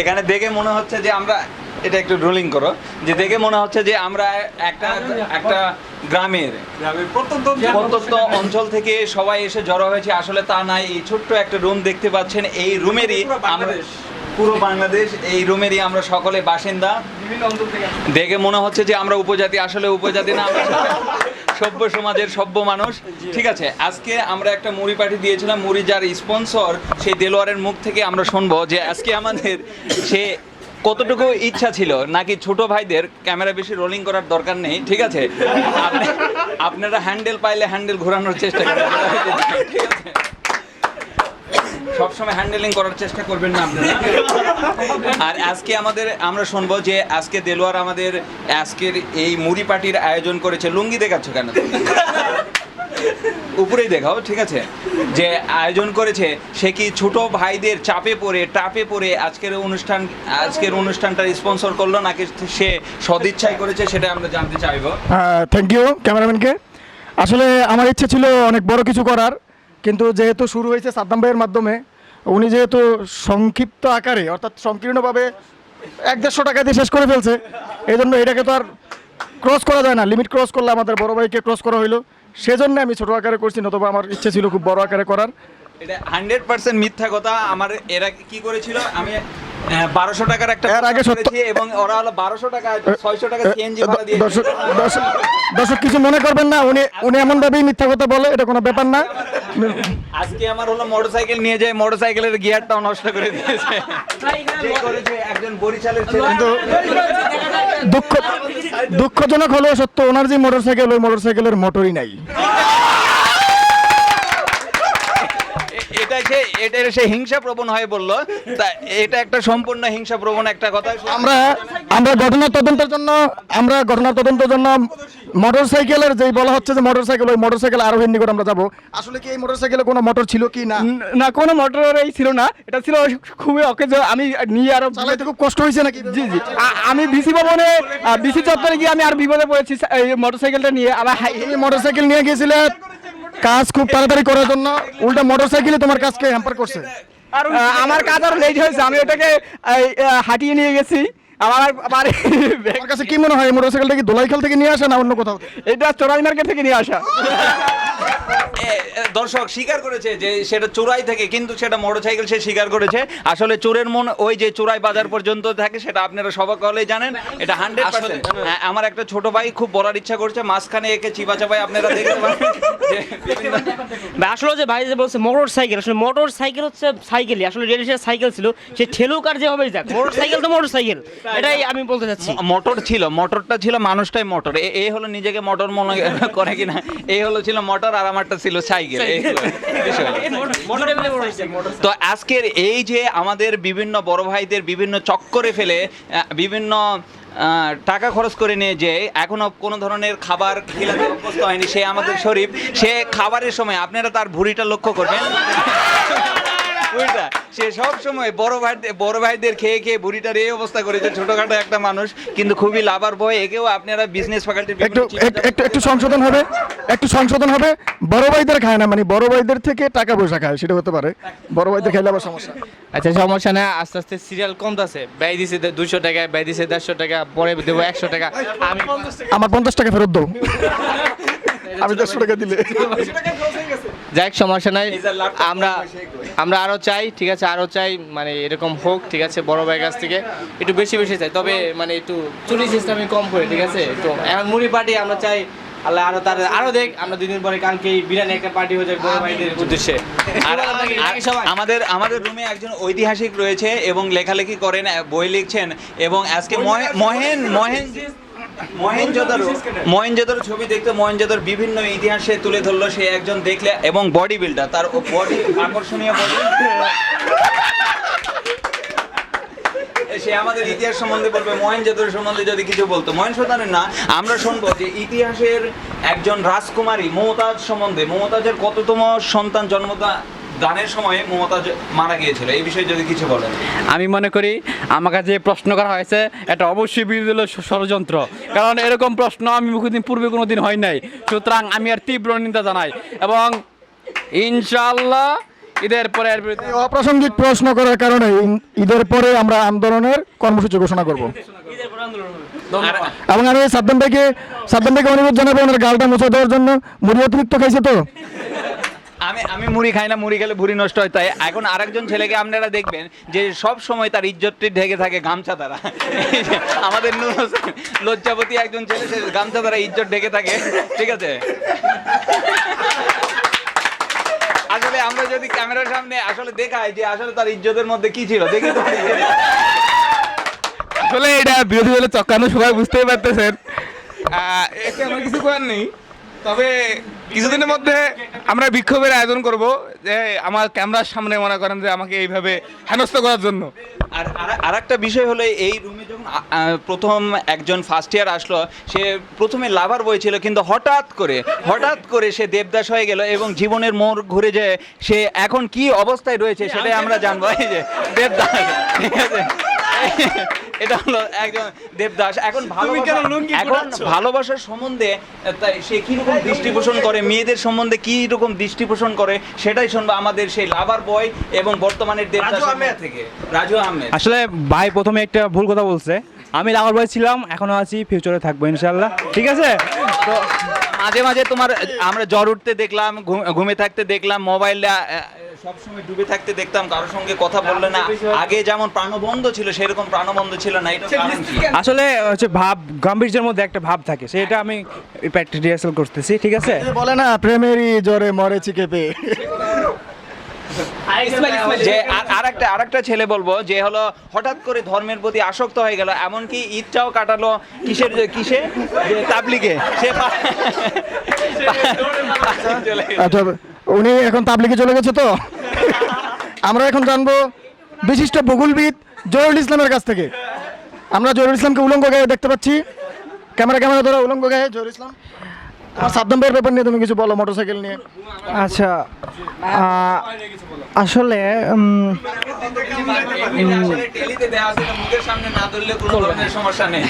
এখানে দেখে মনে হচ্ছে যে আমরা, এটা একটু রোলিং করো, যে দেখে মনে হচ্ছে যে আমরা একটা একটা গ্রামের প্রত্যন্ত অঞ্চল থেকে সবাই এসে জড়ো হয়েছে। আসলে তা নাই, এই ছোট্ট একটা রুম দেখতে পাচ্ছেন, এই রুমেরই আমরা পুরো বাংলাদেশ, এই রুমেরই আমরা সকলে বাসিন্দা। দেখে মনে হচ্ছে যে আমরা উপজাতি, আসলে উপজাতি না, আমরা সভ্য সমাজের সভ্য মানুষ। ঠিক আছে, আজকে আমরা একটা মুড়ি পার্টি দিয়েছিলাম, মুড়ি যার স্পন্সর সেই দেলোয়ারের মুখ থেকে আমরা শুনবো যে আজকে আমাদের সে কতটুকু ইচ্ছা ছিল, নাকি ছোট ভাইদের ক্যামেরা বেশি রোলিং করার দরকার নেই। ঠিক আছে, আপনারা হ্যান্ডেল পাইলে হ্যান্ডেল ঘোরানোর চেষ্টা করবেন, ঠিক আছে, সবসময় হ্যান্ডেলিং করার চেষ্টা করবেন না আপনারা। আর আজকে আমরা শুনবো যে আজকে দেলোয়ার আমাদের আজকের এই মুড়ি পার্টির আয়োজন করেছে। লুঙ্গি দেখাচ্ছ কেন? উপরেই দেখাও, ঠিক আছে, যে আয়োজন করেছে সে কি ছোট ভাইদের টাপে পড়ে আজকের অনুষ্ঠানটা স্পন্সর করলো, নাকি সে সদিচ্ছায় করেছে, সেটা আমরা জানতে চাইবো। থ্যাংক ইউ ক্যামেরাম্যানকে। আসলে আমার ইচ্ছে ছিল অনেক বড় কিছু করার, কিন্তু যেহেতু শুরু হয়েছে সাদ্দাম ভাইয়ের মাধ্যমে, উনি যেহেতু সংক্ষিপ্ত আকারে অর্থাৎ সংকীর্ণভাবে 100-150 টাকা দিয়ে শেষ করে ফেলছে, এই জন্য এটাকে তো আর ক্রস করা যায় না। লিমিট ক্রস করলে আমাদের বড় ভাইকে ক্রস করা হইলো, সেজন্য আমি ছোট আকারে করছি, নতুবা আমার ইচ্ছে ছিল খুব বড় আকারে করার। এটা 100% মিথ্যা কথা। এরা কি করেছিল, আমি 1200 টাকার একটা এর আগে করেছি এবং ওরা হলো 1200 টাকা 600 টাকা সিএনজি ভাড়া দিয়ে। দর্শক কিছু মনে করবেন না, উনি এমন ভাবেই মিথ্যা কথা বলে, এটা কোনো ব্যাপার না। আজকে আমার হলো মোটরসাইকেল নিয়ে যায়, মোটরসাইকেলের গিয়ারটাও নষ্ট করে দিয়েছে। যে করেছে একজন বরিশালের ছেলে। কিন্তু দুঃখজনক হলেও সত্য, ওনার যে মোটরসাইকেল, ওই মোটরসাইকেলের মোটরই নাই। এটা সে হিংসা প্রবণ হয়ে বললো, তা এটা একটা সম্পূর্ণ হিংসা প্রবণ একটা কথা। আমরা ঘটনার তদন্তের জন্য মোটরসাইকেলের যেই বলা হচ্ছে যে মোটরসাইকেল, ওই মোটরসাইকেল আরোহীর নিকট আমরা যাবো। আসলে কি এই মোটরসাইকেলে কোনো মোটর ছিল কি না? না, কোনো মোটরই ছিল না, এটা ছিল খুবই অকেজ। আমি নিয়ে আরো চালাইতে খুব কষ্ট হয়েছে নাকি? জি জি, আমি বিসি ভবনে বিসি চত্বরে গিয়ে আমি আর বিপদে পড়েছি এই মোটরসাইকেলটা নিয়ে। আবার মোটরসাইকেল নিয়ে গেছিলে কাজ খুব তাড়াতাড়ি করার জন্য, উল্টা মোটরসাইকেলে তোমার কাজকে হ্যাম্পার করছে। আমার কাজ আরো লেট হয়েছে, আমি ওটাকে হাঁটিয়ে নিয়ে গেছি। আমার কাছে কি মনে হয় মোটরসাইকেলটা কি দোলাইখাল থেকে নিয়ে আসা না অন্য কোথাও? এটা চোরাই মার্কেট থেকে নিয়ে আসা। দর্শক স্বীকার করেছে যে সেটা চোরাই থেকে, কিন্তু সেটা মোটরসাইকেল সে স্বীকার করেছে। আসলে চোরের মন ওই যে চোরাই বাজার পর্যন্ত থাকে, সেটা আপনারা সবাই হলেই জানেন, এটা 100%। আমার একটা ছোট ভাই খুব বলার ইচ্ছা করছে, মাঝখানে একে চিবা চাপাই আপনারা দেখতে পারেন যে আসলে যে ভাই যে বলছে মোটরসাইকেল, আসলে মোটরসাইকেল হচ্ছে সাইকেলই, আসলে রেডিসের সাইকেল ছিল, সে ঠেলুক আর যেভাবে যাক, মোটরসাইকেল তো মোটরসাইকেল, এটাই আমি বলতে চাচ্ছি। মোটরটা ছিল, মানুষটাই মোটর। এই হলো নিজেকে মোটর মনে করে কিনা, এই হলো ছিল মোটর আর আমারটা ছিল সাইকেল। তো আজকের এই যে আমাদের বিভিন্ন বড় ভাইদের বিভিন্ন চক্করে ফেলে বিভিন্ন টাকা খরচ করে নিয়ে যে এখনো কোনো ধরনের খাবার খেলাতে অভ্যস্ত হয়নি, সে আমাদের শরীফ। সে খাবারের সময় আপনারা তার ভুঁড়িটা লক্ষ্য করবেন, সে সব সময় বড় ভাইদের খেয়ে ভুঁড়িটার এই অবস্থা করেছে। ছোটখাটো একটা মানুষ, কিন্তু খুবই লাভার বয়। একেও আপনারা বিজনেস ফ্যাকাল্টি একটু সংশোধন হবে। বড় ভাইদের খায় না, মানে বড় ভাইদের থেকে টাকা পয়সা খায়, সেটা হতে পারে। বড় ভাইদের খাইলে আবার সমস্যা। আচ্ছা, সমস্যা না, আস্তে আস্তে সিরিয়াল কমতেছে। ব্যয় দিছে 200 টাকা, ব্যয় দিছে 150 টাকা, পরে দেবো 100 টাকা। আমার 50 টাকা ফেরত দাও, আমি 100 টাকা দিলে। যাক, সমস্যা নাই। আমরা আরো চাই, ঠিক আছে, আরো চাই, মানে এরকম হোক, ঠিক আছে, বড় ভাইয়ের কাছ থেকে একটু বেশি চাই, তবে মানে একটু চুরি সিস্টেমে কম করে, ঠিক আছে। তো এখন মুড়ি পার্টি আমরা চাই, আল্লাহ আরো দেখ, আমরা 2 দিন পরে কালকে বিরিয়ানি একটা পার্টি হয়ে যায় বড় ভাইদের উদ্দেশ্যে। আর আমাদের রুমে একজন ঐতিহাসিক রয়েছে এবং লেখালেখি করেন, বই লিখছেন, এবং আজকে মহেনজোদারো ছবি দেখতে, মহেনজোদার বিভিন্ন ইতিহাসে তুলে ধরলো। সে একজন দেখলে, এবং বডি বিল্ডার, তার বডি আকর্ষণীয় বডি। সে আমাদের ইতিহাস সম্বন্ধে বলবে, মহেনজোদারো সম্বন্ধে যদি কিছু বলতো। মহেনজোদারো না, আমরা শুনবো যে ইতিহাসের একজন রাজকুমারী মমতাজ সম্বন্ধে, মমতাজের কততম সন্তান দানের সময় মমতাজ মারা গিয়েছিল, এই বিষয়ে যদি কিছু বলেন। আমি মনে করি আমাকে যে প্রশ্ন করা হয়েছে এটা অবশ্যই বিরোধী ষড়যন্ত্র, কারণ এরকম প্রশ্ন আমি পূর্বে কোনোদিন হয় নাই। সুতরাং আমি আর তীব্র নিন্দা জানাই, এবং ঈদের পরে এর বিরুদ্ধে এই অপ্রাসঙ্গিক প্রশ্ন করার কারণে ঈদের পরে আমরা আন্দোলনের কর্মসূচি ঘোষণা করব এবং আমি সাদ্দাম ভাইকে অনুরোধ জানাবো ওনার গালটা মুছে দেওয়ার জন্য। মুড়ি অতিরিক্ত খাইছে তো। আমি মুড়ি খাই না, মুড়ি খেলে ভুঁড়ি নষ্ট হয়। তাই এখন আরেকজন ছেলেকে আপনারা দেখবেন যে সব সময় তার ইজ্জতটি ঢেকে থাকে গামছা দ্বারা। এই যে আমাদের নূর হোসেন লজ্জাপতি একজন ছেলে, সে গামছা দ্বারা ইজ্জত ঢেকে থাকে, ঠিক আছে। আসলে আমরা যদি ক্যামেরার সামনে আসলে দেখাই যে আসলে তার ইজ্জতের মধ্যে কি ছিল, দেখি তো। আসলে এটা বিরোধী দলের চক্রান্ত, সবাই বুঝতেই পারতেছেন। এতে আমার কিছু করার নেই, তবে কিছুদিনের মধ্যে আমরা বিক্ষোভের আয়োজন করব, যে আমার ক্যামেরার সামনে মনে করেন যে আমাকে এইভাবে হেনস্থা করার জন্য। আর একটা বিষয় হলো, এই রুমে যখন প্রথম একজন ফার্স্ট ইয়ার আসলো, সে প্রথমে লাভার বই ছিল, কিন্তু হঠাৎ করে সে দেবদাস হয়ে গেল এবং জীবনের মোড় ঘুরে যায়। সে এখন কি অবস্থায় রয়েছে সেটাই আমরা জানবো। এই যে দেবদাস, ঠিক আছে, এটা হলো একজন দেবদাস। এখন ভালোবাসার সম্বন্ধে তাই সে কিরকম দৃষ্টি পোষণ করে, মেয়েদের সম্বন্ধে কি রকম দৃষ্টি পোষণ করে, সেটাই শুনবো আমাদের সেই লাভার বয় এবং বর্তমানের দেবদাস থেকে রাজু আহমেদ। আসলে ভাই প্রথমে একটা ভুল কথা বলছে। আমি লাভার বয় ছিলাম, এখনো আছি, ফিউচারে থাকবো ইনশাআল্লাহ, ঠিক আছে। তো মাঝে মাঝে তোমার আমরা জ্বর উঠতে দেখলাম, ঘুমে থাকতে দেখলাম, মোবাইলে সবসময় ডুবে থাকতে দেখতাম, কারোর সঙ্গে কথা বললে না। আগে যেমন প্রাণবন্ধ ছিল সেরকম প্রাণবন্ধ ছিল না, এটা কারণ কি? আসলে হচ্ছে ভাব, গাম্ভীর্যের মধ্যে একটা ভাব থাকে, সেটা আমি প্র্যাকটিস রিহার্সাল করতেছি, ঠিক আছে। বলে না প্রেমেরই জ্বরে মরেছি কেঁপে। যে আরেকটা ছেলে বলবো, যে হলো হঠাৎ করে ধর্মের প্রতি আসক্ত হয়ে গেল, এমনকি ঈদটাও কাটালো কিসে যে তাবলিগে। সে আচ্ছা, উনি এখন তাবলিগে চলে গেছে। তো আমরা এখন জানবো বিশিষ্ট ভূগোলবিদ জহিরুল ইসলামের কাছ থেকে। আমরা জহিরুল ইসলামকে উলঙ্গ গায়ে দেখতে পাচ্ছি, ক্যামেরা ধরে উলঙ্গ গায়ে। জহিরুল ইসলাম, সাদ্দাম ভাইয়ের ব্যাপার নিয়ে তুমি কিছু বলো, মোটরসাইকেল নিয়ে। আচ্ছা, আসলে টেলিতে দেওয়া আছে, মুখের সামনে না ধরলে কোনো ধরনের সমস্যা নেই।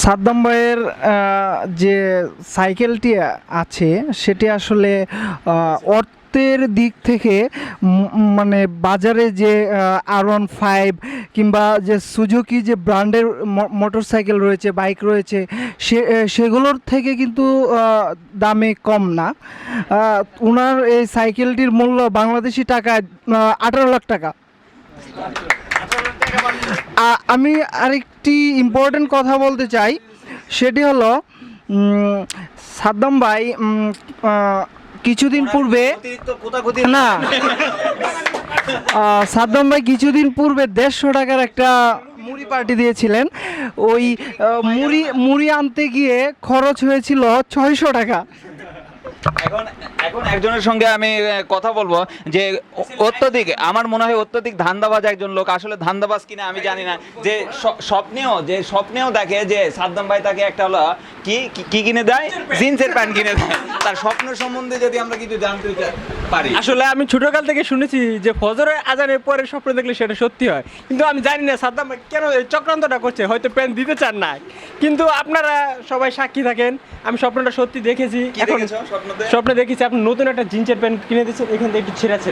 সাদ্দাম ভাইয়ের যে সাইকেলটি আছে সেটি আসলে অর্থের দিক থেকে মানে বাজারে যে R15 কিংবা যে সুজুকি যে ব্র্যান্ডের মোটরসাইকেল রয়েছে, বাইক রয়েছে, সেগুলোর থেকে কিন্তু দামে কম না। ওনার এই সাইকেলটির মূল্য বাংলাদেশি টাকায় 18 লাখ টাকা। আমি আরেকটি ইম্পর্টেন্ট কথা বলতে চাই, সেটি হলো সাদ্দাম ভাই কিছুদিন পূর্বে সাদ্দাম ভাই কিছুদিন পূর্বে 150 টাকার একটা মুড়ি পার্টি দিয়েছিলেন। ওই মুড়ি আনতে গিয়ে খরচ হয়েছিল 600 টাকা। এখন একজনের সঙ্গে আমি কথা বলবো, যে অত্যধিক, আমার মনে হয় অত্যধিক ধান্দাবাজ একজন লোক। আসলে ধান্দাবাজ কিনা আমি জানি না, যে স্বপ্নেও দেখে যে সাদ্দাম ভাই তাকে একটা হলো কি কিনে দেয়, জিন্সের প্যান্ট কিনে দেয়। তার স্বপ্ন সম্বন্ধে যদি আমরা কিছু জানতে পারি। আসলে আমি ছোটকাল থেকে শুনেছি যে ফজরের আজানের পরে স্বপ্ন দেখলে সেটা সত্যি হয়, কিন্তু আমি জানি না সাদ্দাম ভাই কেন এই চক্রান্তটা করছে। হয়তো প্যান্ট দিতে চান না, কিন্তু আপনারা সবাই সাক্ষী থাকেন, আমি স্বপ্নটা সত্যি দেখেছি। এখন স্বপ্নে দেখেছি আপনি নতুন একটা জিন্সের প্যান্ট কিনে দিচ্ছেন, এখান থেকে একটু ছেঁড়া আছে।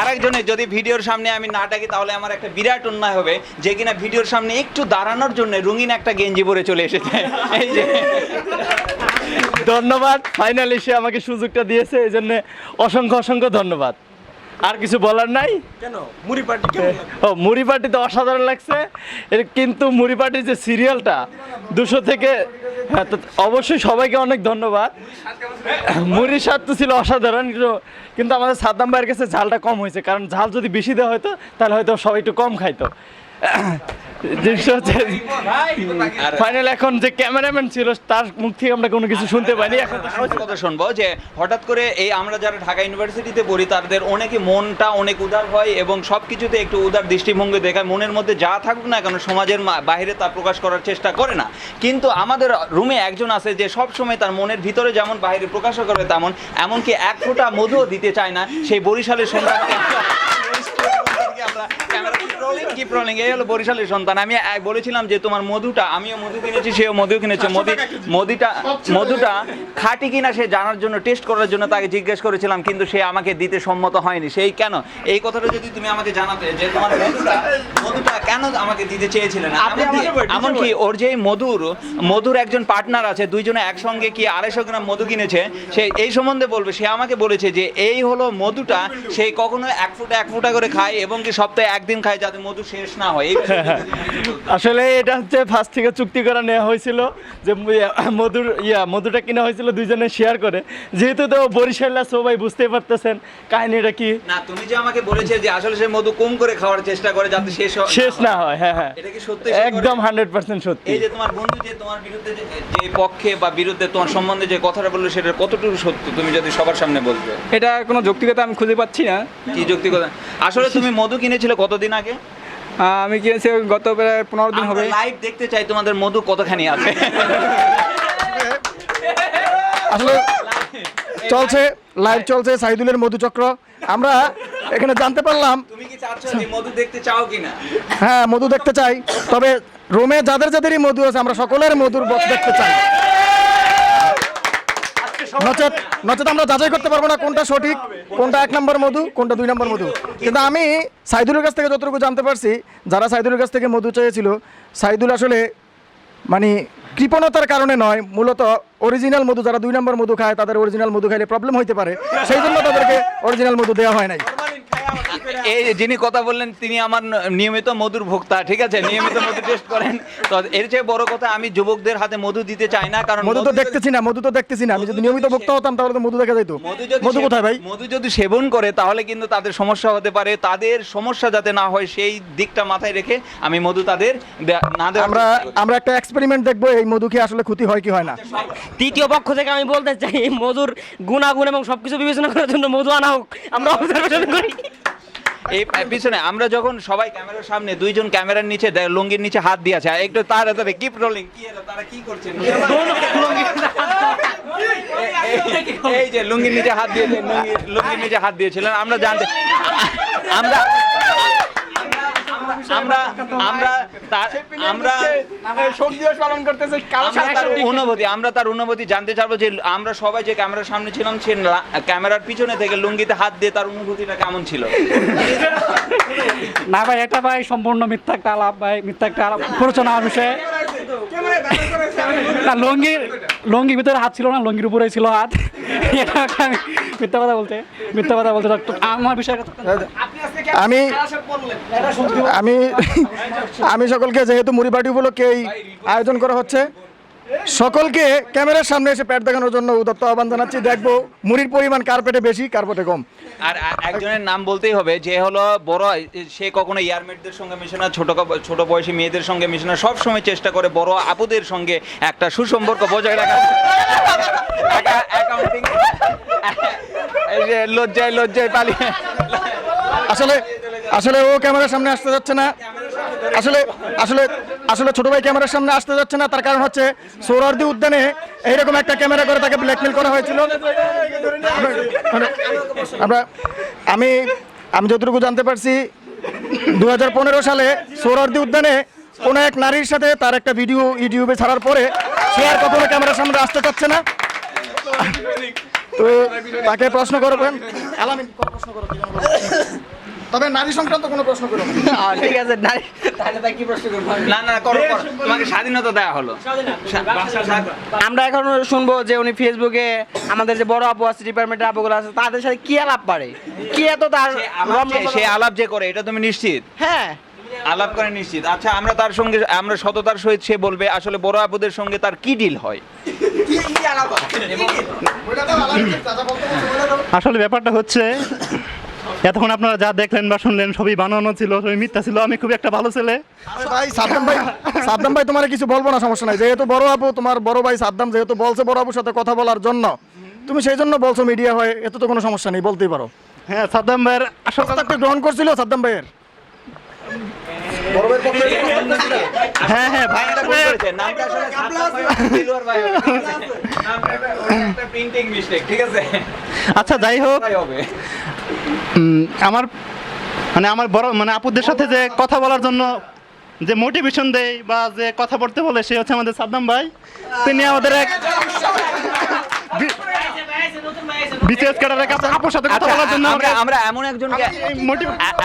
আরেকজনের যদি ভিডিওর সামনে আমি না ডাকি তাহলে আমার একটা বিরাট অন্যায় হবে, যে কিনা ভিডিওর সামনে একটু দাঁড়ানোর জন্য রঙিন একটা গেঞ্জি পরে চলে এসেছে। এই যে ধন্যবাদ, ফাইনালি সে আমাকে সুযোগটা দিয়েছে, এই জন্য অসংখ্য ধন্যবাদ। আর কিছু বলার নাই। কেন মুড়ি পার্টি? মুড়ি পার্টি তো অসাধারণ লাগছে, কিন্তু মুড়ি পার্টির যে সিরিয়ালটা 200 থেকে, হ্যাঁ, তো অবশ্যই সবাইকে অনেক ধন্যবাদ। মুড়ির স্বাদ তো ছিল অসাধারণ, কিন্তু আমাদের সাদ্দাম ভাইয়ের কাছে ঝালটা কম হয়েছে, কারণ ঝাল যদি বেশি দেওয়া হতো তাহলে হয়তো সবাই একটু কম খাইতো। ফাইনাল এখন যে ক্যামেরাম্যান ছিল তার মুখ থেকে আমরা কোনো কিছু শুনতে পাইনি। এখন কথা শুনবো যে হঠাৎ করে এই আমরা যারা ঢাকা ইউনিভার্সিটিতে পড়ি তাদের অনেকে মনটা অনেক উদার হয় এবং সব কিছুতে একটু উদার দৃষ্টিভঙ্গি দেখায়। মনের মধ্যে যা থাকুক না কেন সমাজের বাইরে তা প্রকাশ করার চেষ্টা করে না, কিন্তু আমাদের রুমে একজন আছে যে সব সময় তার মনের ভিতরে যেমন বাইরে প্রকাশ করে তেমন, এমনকি এক ফোঁটা মধুও দিতে চায় না। সেই বরিশালের সন্ধ্যাকে আমরা ক্যামেরা রোলিং কি প্রবলেম, এই হলো বরিশালের সন্তান। আমি বলেছিলাম যে তোমার মধুটা, আমিও মধু কিনেছি, সেও মধু কিনেছে, মধুটা খাঁটি কিনা সে জানার জন্য, টেস্ট করার জন্য তাকে জিজ্ঞেস করেছিলাম, কিন্তু সে আমাকে দিতে সম্মত হয়নি। সেই কেন, এই কথাটা যদি তুমি আমাকে জানাতে যে তোমার মধুটা কেন আমাকে দিতে চেয়েছিলেন। এমনকি ওর যে মধুর একজন পার্টনার আছে, দুইজনে একসঙ্গে কি 250 গ্রাম মধু কিনেছে, সে এই সম্বন্ধে বলবে। সে আমাকে বলেছে যে এই হলো মধুটা, সেই কখনো এক ফুটা করে খায় এবং কি সপ্তাহে একদিন খায় যাতে মধু শেষ না হয়। আসলে এটা হচ্ছে ফার্স্ট থেকে চুক্তি করা নেওয়া হয়েছিল যে মধুটা কিনা হয়েছিল দুইজনে শেয়ার করে, যেহেতু তো বরিশাল্লা সবাই বুঝতেই পারতেছেন কাহিনীটা কি। না, তুমি যে আমাকে বলেছে যে আসলে সে মধু কম করে খাওয়ার চেষ্টা করে যাতে শেষ না হয়। হ্যাঁ, এটা কি সত্যি? একদম 100% সত্যি। এই যে তোমার বন্ধু যে তোমার বিরুদ্ধে যে পক্ষে বা বিরুদ্ধে তোমার সম্বন্ধে যে কথাটা বললো, সেটা কতটুকু সত্য তুমি যদি সবার সামনে বলতে। এটা কোনো যৌক্তিকতা আমি খুঁজে পাচ্ছি না। কি যৌক্তিকতা? আসলে তুমি মধু কিনেছিলে কতদিন আগে? আমি কিনেছি গত প্রায় 15 দিন হবে। লাইভ দেখতে চাই তোমাদের মধু কতখানি আছে। আসলে লাইভ চলছে সাইদুলের মধুচক্র। আমরা এখানে জানতে পারলাম, তুমি কি চাচ্ছ যে মধু দেখতে চাও কিনা? হ্যাঁ মধু দেখতে চাই, তবে রোমে যাদেরই মধু আছে আমরা সকলের মধুর বক্স দেখতে চাই। নচেত আমরা যাচাই করতে পারবো না কোনটা সঠিক, কোনটা 1 নম্বর মধু, কোনটা 2 নম্বর মধু। কিন্তু আমি সাইদুলের কাছ থেকে যতটুকু জানতে পারছি, যারা সাইদুলের কাছ থেকে মধু চেয়েছিল, সাইদুল আসলে মানে কৃপণতার কারণে নয়, মূলত অরিজিনাল মধু, যারা 2 নম্বর মধু খায় তাদের অরিজিনাল মধু খাইলে প্রবলেম হইতে পারে, সেই জন্য তাদেরকে অরিজিনাল মধু দেওয়া হয় নাই। এই যিনি কথা বললেন তিনি আমার নিয়মিত মধুর ভোক্তা, ঠিক আছে, নিয়মিত মধু টেস্ট করেন। তো এর চেয়ে বড় কথা, আমি যুবকদের হাতে মধু দিতে চাই না, কারণ মধু তো দেখতেছি না। আমি যদি নিয়মিত ভোক্তা হতাম তাহলে তো মধু দেখা যেত। মধু কোথায় ভাই? মধু যদি সেবন করে তাহলে কিন্তু তাদের সমস্যা হতে পারে। তাদের সমস্যা যাতে না হয় সেই দিকটা মাথায় রেখে আমি মধু তাদের না দেওয়া। আমরা একটা এক্সপেরিমেন্ট দেখবো, এই মধু খেয়ে আসলে ক্ষতি হয় কি হয় না। তৃতীয় পক্ষ থেকে আমি বলতে চাই, মধুর গুণাগুণ এবং সবকিছু বিবেচনা করার জন্য মধু আনা হোক, আমরা অবজারভেশন করি। এই পিছনে আমরা যখন সবাই ক্যামেরার সামনে, দুইজন ক্যামেরার নিচে লুঙ্গির নিচে হাত দিয়ে আছে, একটু তাড়াতাড়ি কিপ রোলিং, কি হলো, তারা কি করছেন? এই যে লুঙ্গির নিচে হাত দিয়েছিলেন, আমরা জানতে আমরা তার অনুভূতি জানতে চাইবো যে আমরা সবাই যে ক্যামেরার সামনে ছিলাম, সে ক্যামেরার পিছনে থেকে লুঙ্গিতে হাত দিয়ে তার অনুভূতিটা কেমন ছিল? না ভাই, এটা ভাই সম্পূর্ণ মিথ্যা একটা আলাপ, ভাই মিথ্যা একটা আলাপ করছো না বিষয়ে। না, লুঙ্গির ভিতরে হাত ছিল না, লুঙ্গির উপরে ছিল হাত। মিথ্যা কথা বলতে আমার বিষয়টা। আমি সকলকে, যেহেতু মুড়ি পার্টি উপলক্ষে এই আয়োজন করা হচ্ছে, সকলকে ক্যামেরার সামনে এসে পেট দেখানোর জন্য উদাত্ত আহ্বান জানাচ্ছি। দেখবো মুড়ির পরিমাণ কার পেটে বেশি, কার পেটে কম। আর একজনের নাম বলতেই হবে, যে হলো বড়, সে কখনো ইয়ারমেটদের সঙ্গে মিশে না, ছোট বয়সী মেয়েদের সঙ্গে মিশে না, সবসময় চেষ্টা করে বড় আপুদের সঙ্গে একটা সুসম্পর্ক বজায় রাখা। অ্যাকাউন্টিং লজ্জায় পালিয়ে আসলে ও ক্যামেরার সামনে আসতে যাচ্ছে না। আসলে ছোট ভাই ক্যামেরার সামনে আসতে যাচ্ছে না, তার কারণ হচ্ছে সোহরাওয়ার্দী উদ্যানে এইরকম একটা ক্যামেরা করে তাকে ব্ল্যাকমেল করা হয়েছিল। আমি যতটুকু জানতে পারছি, 2015 সালে সোহরাওয়ার্দী উদ্যানে কোনো এক নারীর সাথে তার একটা ভিডিও ইউটিউবে ছাড়ার পরে সে আর কখনো ক্যামেরার সামনে আসতে চাচ্ছে না। তো তাকে প্রশ্ন করবেন, তবে নারী সংক্রান্ত কোনো প্রশ্ন করো। ঠিক আছে, কি প্রশ্ন করবো? না করো, তোমাকে স্বাধীনতা দেওয়া হলো। আমরা এখন শুনবো যে উনি ফেসবুকে আমাদের যে বড় আপু আছে, ডিপার্টমেন্টের আপুগুলো আছে, তাদের সাথে কি আলাপ পারে, কি এত তার সে আলাপ যে করে, এটা তুমি নিশ্চিত? হ্যাঁ, আলাপ করে নিশ্চিত। আচ্ছা, আমরা সততার সহিত সে বলবে আসলে বড় আপুদের সঙ্গে তার কি ডিল হয়। আসলে ব্যাপারটা হচ্ছে, এতক্ষণ আপনারা যা দেখলেন বা শুনলেন সবই বানানো ছিল, সবই মিথ্যা ছিল। আমি খুব একটা ভালো ছেলে। ভাই সাদ্দাম ভাই তোমার কিছু বলবো না, সমস্যা নাই। যেহেতু বড় আপু, তোমার বড় ভাই সাদ্দাম যেহেতু বলছে বড় আপুর সাথে কথা বলার জন্য, তুমি সেই জন্য বলছো মিডিয়া হয়, এত তো কোনো সমস্যা নেই, বলতেই পারো। হ্যাঁ, সাদ্দাম ভাইয়ের আসল কথা গ্রহণ করছিল সাদ্দাম ভাইয়ের। হ্যাঁ ভাই, আচ্ছা যাই হোক, আমার মানে আমার বড় মানে আপুদের সাথে যে কথা বলার জন্য যে মোটিভেশন দেয় বা যে কথা বলতে বলে সে হচ্ছে আমাদের সাদ্দাম ভাই। তিনি আমাদের এক বিশেষ ক্যাডারের কাছে আপুর সাথে কথা বলার জন্য আমরা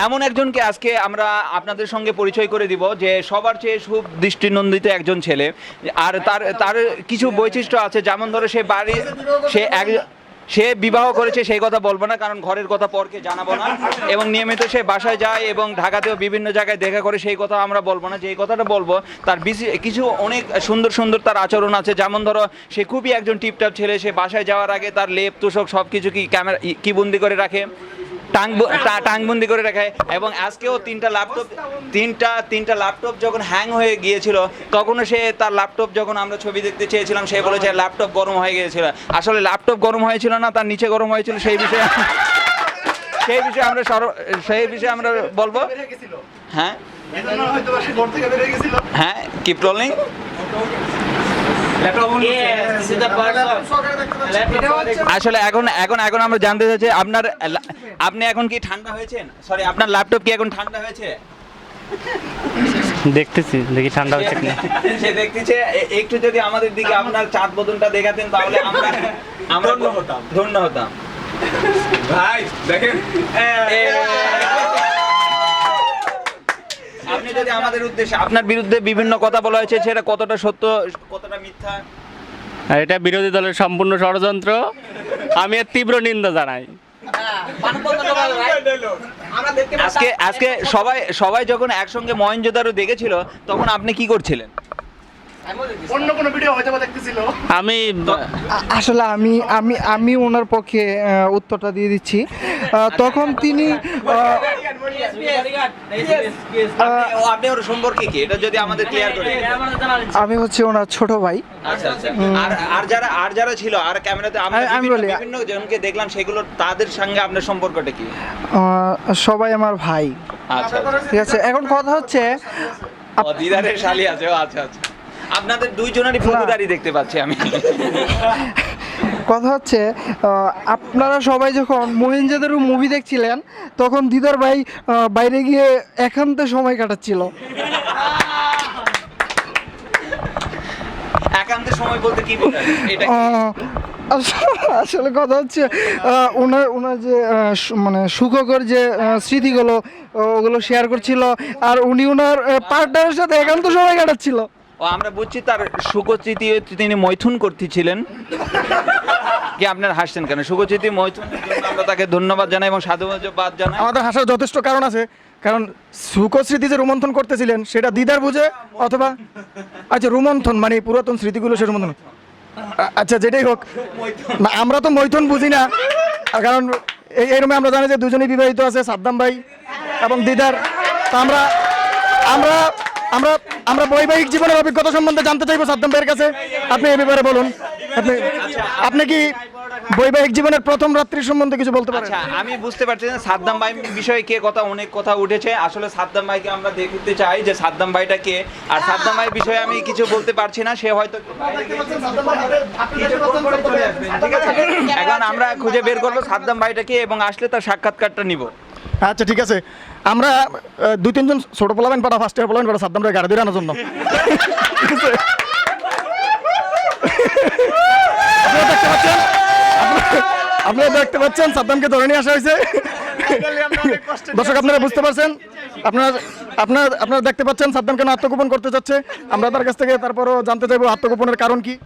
এমন একজনকে আজকে আমরা আপনাদের সঙ্গে পরিচয় করে দিব যে সবার চেয়ে সুদৃষ্টিনন্দিত একজন ছেলে, আর তার কিছু বৈশিষ্ট্য আছে, যেমন ধরো সে বিবাহ করেছে সেই কথা বলবো না, কারণ ঘরের কথা পরকে জানাবো না, এবং নিয়মিত সে বাসায় যায় এবং ঢাকাতেও বিভিন্ন জায়গায় দেখা করে সেই কথা আমরা বলবো না। যে কথাটা বলবো তার কিছু অনেক সুন্দর সুন্দর তার আচরণ আছে, যেমন ধরো সে খুবই একজন টিপটপ ছেলে। সে বাসায় যাওয়ার আগে তার লেপ তুষক সব কিছু কি বন্দি করে রাখে, টাংবন্দি করে রাখে। এবং আজকেও তিনটা ল্যাপটপ যখন হ্যাং হয়ে গিয়েছিল, তখনও সে তার ল্যাপটপ যখন আমরা ছবি দেখতে চেয়েছিলাম, সে বলেছে ল্যাপটপ গরম হয়ে গিয়েছিল। আসলে ল্যাপটপ গরম হয়েছিল না, তার নিচে গরম হয়েছিল। সেই বিষয়ে আমরা বলবো। হ্যাঁ হ্যাঁ, কিপ রোলিং। আসলে এখন আমরা জানতে চাইছি আপনি এখন কি ঠান্ডা হয়েছেন? সরি, আপনার ল্যাপটপ কি এখন ঠান্ডা হয়েছে? দেখতেছি দেখি ঠান্ডা হচ্ছে কিনা। সে দেখতেছে। একটু যদি আমাদের দিকে আপনার চাঁদ বদনটা দেখাতেন তাহলে আমরা ধন্য হতাম। ভাই দেখেন, আপনি যদি আমাদের উদ্দেশ্যে, আপনার বিরুদ্ধে বিভিন্ন কথা বলা হয়েছে, সেটা কতটা সত্য কতটা মিথ্যা? আর এটা বিরোধী দলের সম্পূর্ণ ষড়যন্ত্র, আমি এর তীব্র নিন্দা জানাই। আজকে সবাই যখন একসঙ্গে মহেঞ্জোদারো দেখেছিল, তখন আপনি কি করছিলেন? অন্য কোনো ভিডিও হয়তো দেখতেছিল। আমি আসলে আমি ওনার পক্ষে উত্তরটা দিয়ে দিচ্ছি। তখন তিনি আপনি ওর সম্পর্কে কি, এটা যদি আমাদের ক্লিয়ার করে। আমি হচ্ছে ওনার ছোট ভাই। আচ্ছা আচ্ছা। আর যারা ছিল, আর ক্যামেরাতে আমি বলি, বিভিন্ন জনকে দেখলাম, সেগুলো তাদের সঙ্গে আপনার সম্পর্কটা কি? সবাই আমার ভাই। আচ্ছা ঠিক আছে, এখন কথা হচ্ছে দিদারের শালি আছে। আচ্ছা আচ্ছা, আপনাদের দুইজনেরই ফৌজদারি দেখতে পাচ্ছি আমি। কথা হচ্ছে আপনারা সবাই যখন মহেঞ্জোদারো মুভি দেখছিলেন, তখন দিদার ভাই বাইরে গিয়ে একান্তে সময় কাটাচ্ছিল। একান্তে সময় বলতে কি বোঝায় এটা? আসলে কথা হচ্ছে ওনার যে মানে সুখকর যে স্মৃতিগুলো ওগুলো শেয়ার করছিল, আর উনি ওনার পার্টনারের সাথে একান্ত সময় কাটাচ্ছিল। ও, আমরা বুঝছি তার সুখস্মৃতি তিনি মৈথুন করতেছিলেন। কি আপনার হাসছেন কেন? সুখস্মৃতি মৈথুনের জন্য আমরা তাকে ধন্যবাদ জানাই এবং সাধুবাদ জানাই। আমাদের হাসার যথেষ্ট কারণ আছে, কারণ সুখস্মৃতি যে রোমন্থন করতেছিলেন সেটা দিদার বুঝে, অথবা আচ্ছা রোমন্থন মানে পুরাতন স্মৃতিগুলো সে রোমন্থন, আচ্ছা যেটাই হোক না, আমরা তো মৈথুন বুঝি না। কারণ এই রুমে আমরা জানি যে দুজনেই বিবাহিত আছে, সাদ্দাম ভাই এবং দিদার। তা আমরা আমরা আমরা আমরা বৈবাহিক জীবনের অভিজ্ঞতা সম্বন্ধে জানতে চাইবো সাদ্দাম ভাইয়ের কাছে। আপনি এই ব্যাপারে বলুন, আপনি কি বৈবাহিক জীবনের প্রথম রাত্রি সম্বন্ধে কিছু বলতে পারেন? আচ্ছা, আমি বুঝতে পারছি না সাদ্দাম ভাই বিষয়ে অনেক কথা উঠেছে। আসলে সাদ্দাম ভাইকে আমরা দেখতে চাই যে সাদ্দাম ভাইটা কে, আর সাদ্দাম ভাইয়ের বিষয়ে আমি কিছু বলতে পারছি না। সে হয়তো ঠিক আছে, এখন আমরা খুঁজে বের করবো সাদ্দাম ভাইটা কে এবং আসলে তার সাক্ষাৎকারটা নিব। আচ্ছা ঠিক আছে, আমরা 2-3 ছোট পোলাবেন পাঠা, ফার্স্ট ইয়ার পোলাবেন পাঠা সাদ্দাম ভাই গাড়ি ধরে আনার জন্য। আপনারা দেখতে পাচ্ছেন সাদ্দামকে ধরে নিয়ে আসা হয়েছে। দর্শক আপনারা বুঝতে পারছেন, আপনারা দেখতে পাচ্ছেন সাদ্দাম কেন আত্মগোপন করতে চাচ্ছে। আমরা তার কাছ থেকে তারপরও জানতে চাইবো আত্মগোপনের কারণ কি।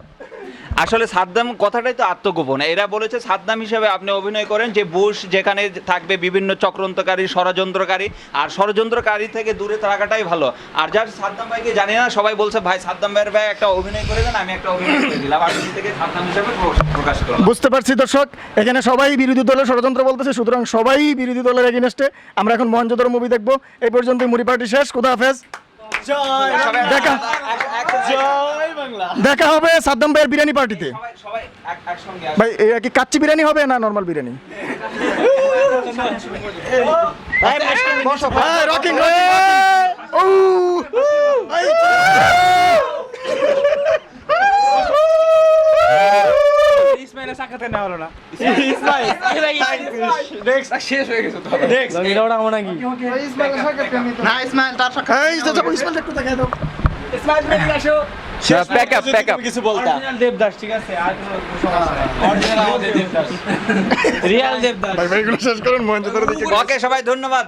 আসলে সাদ্দাম কথাটাই তো আত্মগোপন। এরা বলেছে সাদ্দাম হিসেবে আপনি অভিনয় করেন যে বুশ যেখানে থাকবে বিভিন্ন চক্রান্তকারী, ষড়যন্ত্রকারী, আর ষড়যন্ত্রকারী থেকে দূরে থাকাটাই ভালো। আর যার সাদ্দাম ভাইকে জানি না, সবাই বলছে ভাই সাদ্দাম ভাইয়ের ভাই একটা অভিনয় করে দেন, আমি একটা অভিনয় করে দিলাম, আর থেকে সাদ্দাম হিসেবে প্রকাশ করলাম। বুঝতে পারছি দর্শক, এখানে সবাই বিরোধী দলের ষড়যন্ত্র বলতেছে, সুতরাং সবাই বিরোধী দলের এগেইনস্টে। আমরা এখন মহেঞ্জোদারো মুভি দেখবো। এই পর্যন্ত মুড়ি পার্টি শেষ। খুদা হাফেজ। দেখা হবে সাদ্দাম ভাইয়ের বিরিয়ানি পার্টিতে। ভাই এটা কি কাচ্চি বিরিয়ানি হবে না নরমাল বিরিয়ানি? রকিং ধাক্কাতে নেওয়া হলো না শেষ হয়ে গেছে তো এটা ওটা আমরা কি না ইসমাইল তার প্যাক আপ কিছু বলতা দেবদাস ঠিক আছে আর কোনো সমস্যা নাই অরিজিনাল আমাদের দেবদাস রিয়াল দেবদাস ভাই এগুলো শেষ করুন মহেন্দ্র দিকে ওকে সবাই ধন্যবাদ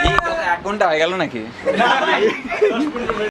এই তো 1 ঘন্টা হয়ে গেল নাকি